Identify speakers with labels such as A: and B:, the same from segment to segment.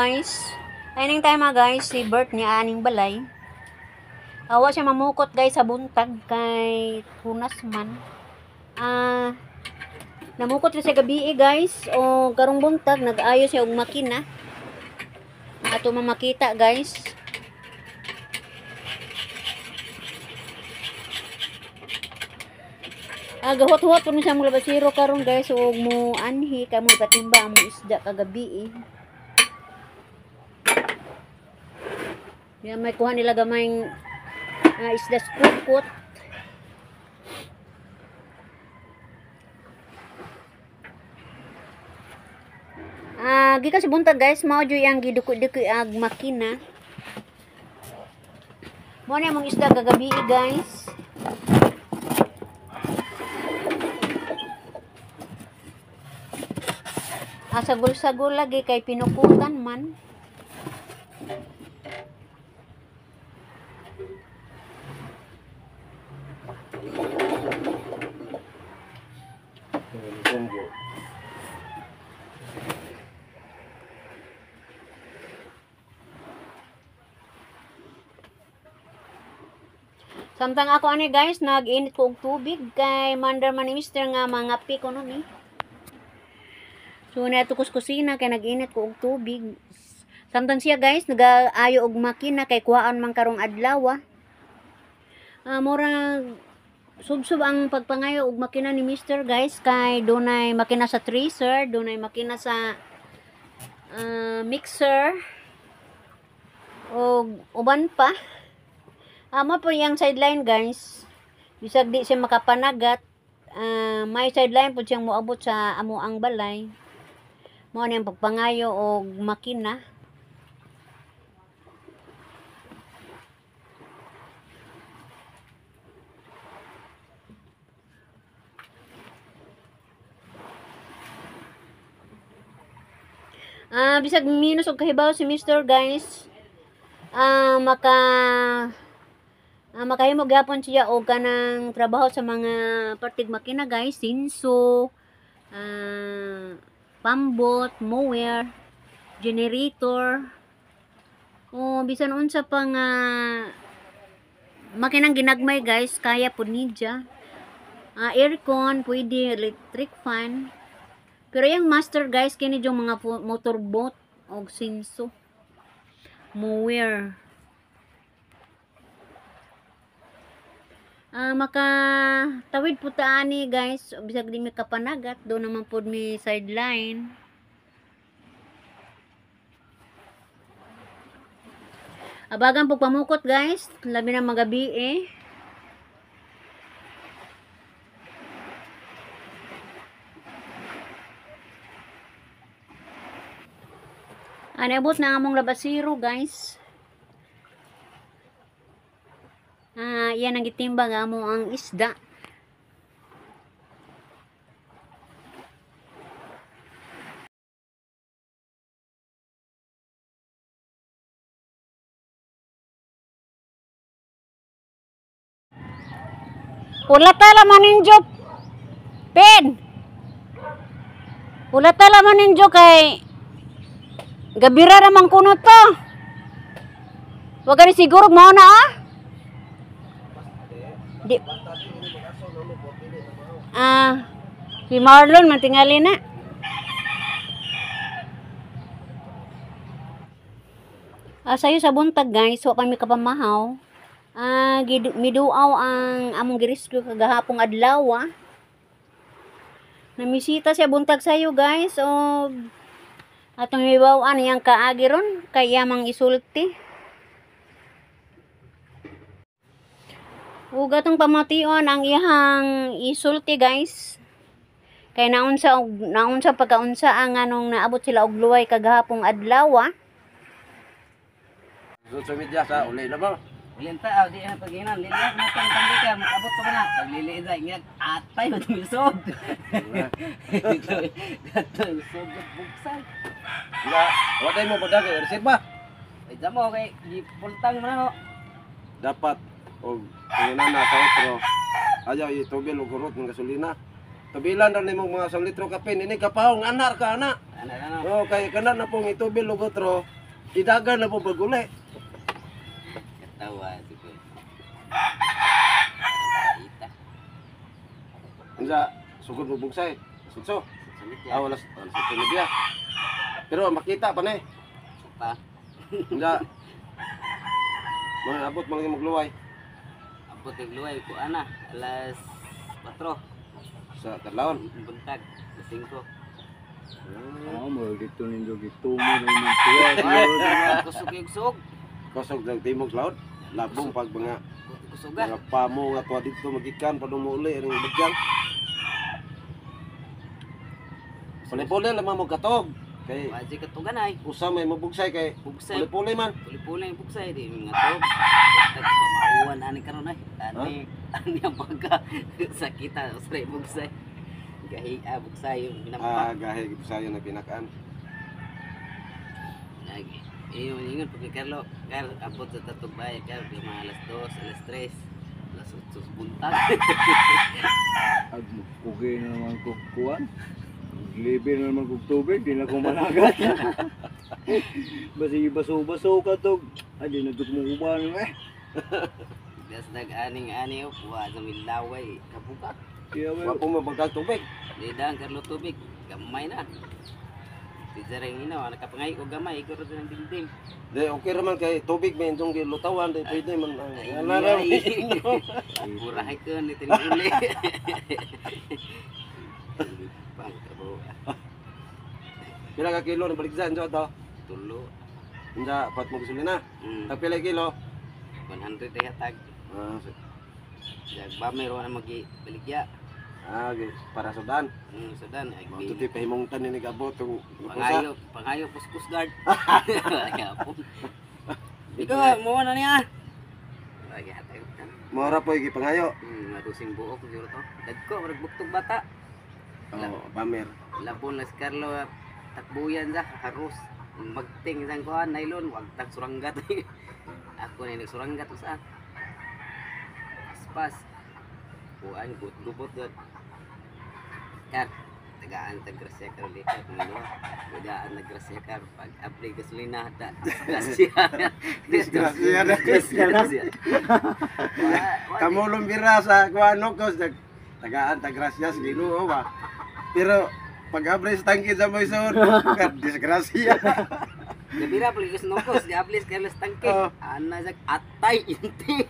A: guys. Ayning time guys, si Bert niya aning balay. Awa siya mamukot guys sa buntag kay tunas man. Namukot siya gabi guys. O karong buntag nag-ayo siya og makina. Ato mamakita guys. Gahot-hot po siya mula basiro karon guys. O mo anhi kamo patimba ang isda kagabi Yan, may kuha nila gamayng isda sukot. Gikan sa buntag guys, mao jud ang giduko-duko ag makina. Mo na mong isda kagabi guys. Sagol-sagol lagi kay pinukutan man. Samtang ako ani guys, nag-init ko og tubig kay mandar man ni Mr. nga mangapi ko nun So na to kusina kay nag-init ko og tubig. Samtang siya guys, nag-ayo og makina kay kuhaan man karong adlaw. Mura subsub ang pagpangayo og makina ni Mr. guys kay dunay makina sa tracer, dunay makina sa mixer og uban pa. Amo po yung sideline guys. Bisag di siya makapanagat. May sideline po siyang moabot sa amo ang balay. Mo na yung pagpangayo o makina. Bisag minus og kahibaw si Mr. guys. Makahimo gyapon siya og kanang trabaho sa mga partig makina guys, sinso, pambot, mower, generator. O bisan unsa pa nga makinang ginagmay guys, kaya pud niya. Aircon, pwede electric fan. Pero yung master guys kini yung mga motorboat og sinso, mower. Makatawid po taani guys, bisag di mi kapanagat, do naman po mi sideline. Abagan po pamukot guys, labi na magabi Anabot na among labasiro guys. Yan ang gitimbang amo ang isda. Ulatala maninjo pen. Ulatala maninjo kay gabira ramang kunot to. Wag ni siguro mao na Di. Si Marlon mantingali na. Sayo sa buntag guys, wa pa mi kapamahaw. Miduaw ang among girisgo kagahapong adlaw. Namisita siya buntag sayo guys. O atong ibawan yang kaagi ron kay yamang isulti. Ug atong pamation ang iyang isulti guys. Kay naunsa pagkaunsa ang anong naabot sila og luway kagahapong adlaw.
B: Social media sa uli na ba?
C: Ulenta di na paginan, lilit na tong ka makabot pa na. Paglili da ingit atay mo tumisod. Gato isod buksan.
B: Wala, wala mo padagay reserva.
C: Ay damo kay gipultang mo na.
B: Dapat og na sa otro. Ayaw itubil og gurot ng gasolina. Tubilan ra nimo mga 1 litro kape ini kapahong anar ka ana.
C: Ana.
B: Oh kay kana na pong itubil og otro. Idagan na po paguli.
C: Katawa siguro. Ita.
B: Unsa sugod mo bugsay. Sutso.
C: Sulit
B: Ah,
C: ya.
B: wala sa media. Pero makita pa na eh.
C: Supa.
B: Unsa mga abot mga magluway
C: Abot ng luway ko ana. Alas 4.
B: sa kadlawon.
C: Buntag. Alas 5.
D: Mo dito ninyo gitumo na yung tuwa.
C: Kusog-kusog.
B: Kosog ng timog laod. Labong pag mga
C: Kusugan.
B: mga pamo nga tuwa dito magikan padung muuli ring bagyang. Puli-puli lamang mo katog. Kay
C: Waji katuganay.
B: usa may mabugsay kay
C: Bugsay.
B: puli-puli man.
C: Puli-puli yung bugsay di mga tog. Basta pamauwan ani karon ay. Ani ang pagka sakita usay bugsay. Gahi bugsay yung
B: Ah,
C: binampak.
B: gahe gid sayo na pinakaan.
C: Lagi. Iyo ingon pag Carlo, Carl abot sa tatog bay, Carl di mga alas 2, alas 3, alas 8 buntag.
D: Ag pugay na naman kog kuan. Libre na naman kog tubig, di na ko managat. Basi baso-baso ka tog. Ay di na dug mo uban eh.
C: Das aning-ani wa sa milaway kabuka.
D: Kaya
B: Wa po mabagdag tubig.
C: Di dang Carlo tubig, gamay na. Di jarang ina, nakapangay ko gamay, ko rin ng dingding.
B: Di okay ra man kay tubig may indong gilutawan di pwede man ang
C: Ay,
B: alara.
C: Murahay ko ni tinuli. Pang trabaho.
B: Pila ka kilo ni baliksan jo to.
C: Tulo.
B: Unsa pat mo gasolina? Tag pila kilo?
C: 100 ay hatag.
B: Ah,
C: Jag ba meron na magi baligya.
B: okay. Para sa dan.
C: Sudan ay
B: Mo tuti pahimungtan ni gabot tong
C: pangayo puskus guard. Yapon. Ikaw mo na niya. Lagi hatag kan.
B: Mora po igi pangayo.
C: Madusing buok siguro to. Dagko marag buktog bata.
B: Oh, pamer.
C: Labon las Carlo takbuyan sa harus magting sang kuan nylon wag tag suranggat. Ako na nagsuranggat sa aspas. Kuan gubot gud. Kar tagaan tagrasya kar likat mo. Tagaan nagrasya kar pag abli gasolina da. Grasya.
B: Disgrasya. Kamulong bira sa kuano ko tagaan tagrasya sa Ginoo ba. Pero pag abre sa tangkid sa moison, disgrasya.
C: Gabira pala gusto nungkos, gablis Carlos Tangke.
B: Oh.
C: Ana sa atay inti.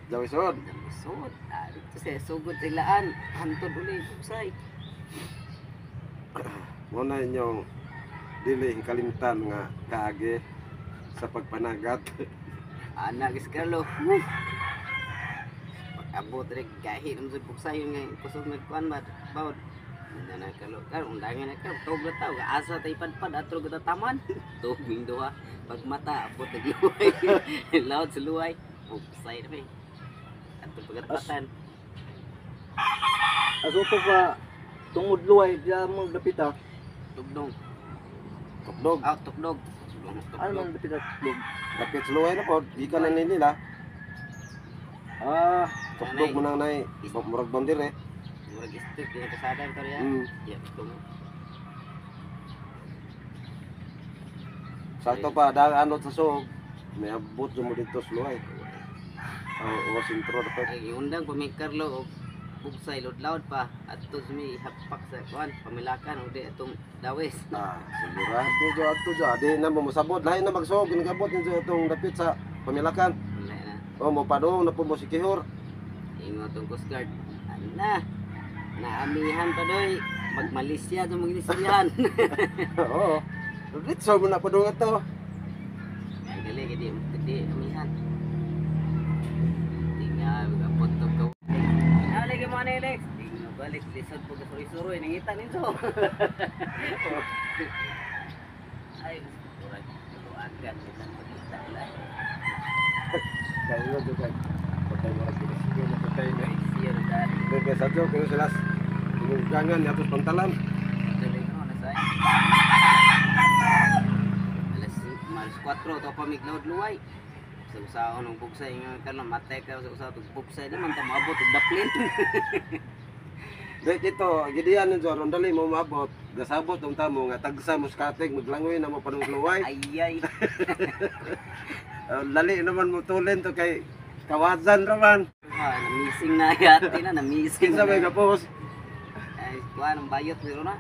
B: Jawisod.
C: Sud, dito sa sugod sa ilaan, hantod uli usay.
B: Mo na inyong dili kalimtan nga kaagi sa pagpanagat.
C: Ana gis Carlo. Pag-abot rin gahi ng sud buksay nga kusog nagkuan ba bawd. Nana Carlo, kar undangan na kar tog na tao asa tay padpad atro gud taman. Tog duha pag mata abot ng luway. Laut sa luway. Buksay na may. Atro pagatpatan.
D: aso pa tungod luway diya mo dapit ah.
C: Tugdong.
B: Tukdog.
C: Out tugdog.
D: Ano man dapit ah tubig?
B: Dapit sa luway na po, gikan na nila.
D: Ah,
B: Tukdog mo nang nay, murag bondir eh.
C: Murag istik yung kasada ito rin.
B: Mm.
C: Yeah, tugdong.
B: Sakto pa, dahil anot sa sog, may abot mo dito sa luway. O sintro dapat.
C: Ay, iundang pa may Carlo o bugsay lod-loud pa at ito sumi hapak sa kuan pamilakan o di itong dawes.
B: Ah, sigurado ato dyan. Di na mo masabot. Lain na magsog, ginagabot nyo itong dapit sa pamilakan.
C: Wala na.
B: O mo padong na po mo si Kihor.
C: Ingo itong Coast Guard. Ana, naamihan pa doy. Mag-Malaysia itong mag-Inisyahan.
B: Oo. Ritso mo na padong ito.
C: Ang galing, hindi amihan. Tingnan, magapot itong kaw. Nalagay mo na Alex. Tingnan balik, lisod po ka suroy-suroy. Nangitan nito. Ay, kurang. Agad. Kita lang.
B: Kaya mo dyan. Patay mo rin. Sige na patay na.
C: Siya rin dahil.
B: Bebe sa dyan, kaya sila gangan, yatos pantalan.
C: Galing mo, nasay. Alas 4, ito pa may cloud luway. Sa usaho ng bugsay nga ka lang, matay ka sa usaho ng bugsay naman, tamabot, daplin.
B: Dito, gidiyan nun Jor, dali mo maabot. Gasabot ang tamo nga tagsa mo skating maglangoy na mo panungluway.
C: Ayay.
B: Lali naman mo tulin to kay kawasan raman.
C: Na-missing na yati na, na-missing
B: Kinsa may kapos?
C: Ay, kuha ng bayot pero na.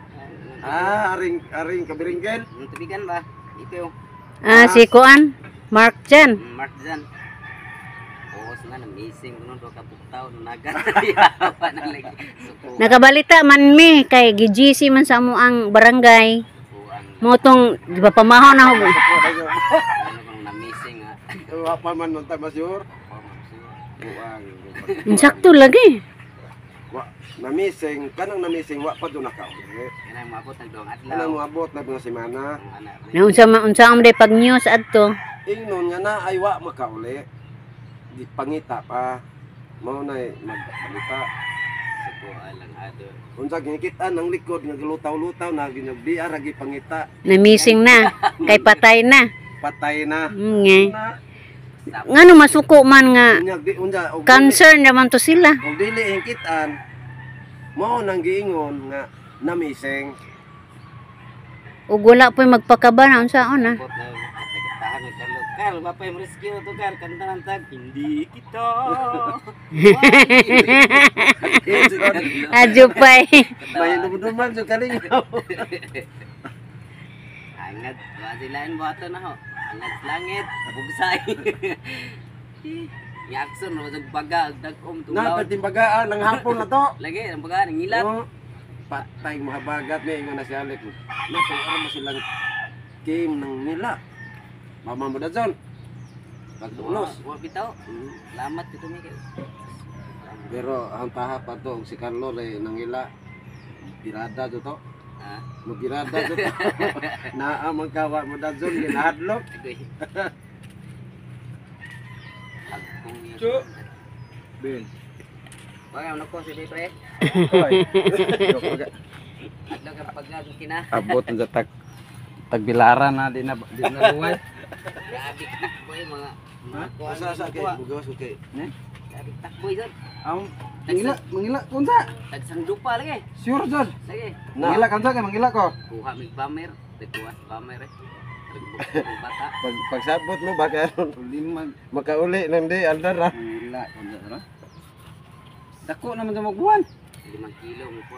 B: Aring kabiringgen.
C: Ang tubigan ba? Ito yung
A: Si Kuan, Mark Jan.
C: Mark Zan. Oo, nga na-missing ko nung kabuktaw nung nagkatayawa na lagi. Suko.
A: Nakabalita man mi kay GC man sa mo ang barangay.
C: Sukuan.
A: Mo tong di ba pamahaw na ako.
C: Ano kung na-missing ha?
B: Wa pa man nun tamasyor.
C: Oh, magsuwa.
B: Buang.
A: Insakto lagi.
B: Wa namising, kanang namising wa pa do nakauli.
C: Yan ang maabot ng doong adlaw.
B: Kanang moabot na mga semana.
C: Ang anak
A: Na unsa ang day pag news adto.
B: Ingnon nga na ay wa makauli. Di pangita pa. Mao na magbalita.
C: Suko alang ado.
B: Unsa gikitaan ang likod nga gilutaw-lutaw na ginyagdiar agi pangita.
A: Na missing na kay patay na.
B: Patay na.
A: Nga.
B: Na
A: Ngano masuko man nga
B: unyag di unja og
A: cancer naman to sila.
B: og dili hikitaan. Mao nang giingon nga namising.
A: Ug wala pa magpakaba na unsaon na.
C: Abot na nagkatahan ng Carlo. Carl, ba pa yung rescue to Carl? Kanta ng tag. Hindi kita.
A: Adyo pay.
B: May duman sa kalingaw.
C: Angat. Ba silain bato na ho. Angat sa langit. Bugsay. Yakson. Masag baga. Dagom. Tulaw.
B: Napatimbagaan ang hapon na to.
C: Lagi. Ang baga. Ang ilat.
B: Oh, patay mahabagat ni ingon na si Alec. Nato ano mo silang game ng nila. Mama mo na John. Pagdulos.
C: Huwag bitaw. Salamat ito Miguel.
B: Pero ang taha pa to si Carlo ray nangila. Pirada to to.
C: Ha?
B: Magirada to to. Naa man kawa mo na John ginahadlok.
C: Agoy. Agkong yun.
B: Chu.
D: Ben.
C: Bagay, ano ko si Pre?
B: Oy.
C: Adlaw ka pagkagong kina.
B: Abot ang tagbilaran na di na buhay.
C: Grabe takboy mga kuwan.
B: Asa kay bugawas kay.
C: Grabe takboy dyan.
B: Mangila kunsa?
C: Tagsang dupa lagi.
B: Sure John.
C: Lagi.
B: Mangila kansa kay mangila ko.
C: Kuha mig bamer. Tekuas bamer eh. Tagbukong bata.
B: Pagsabot mo baka makauli nang di andar ra.
D: Wala kunsa ra. Dako naman sa magbuwan.
C: 5 kilo mo po.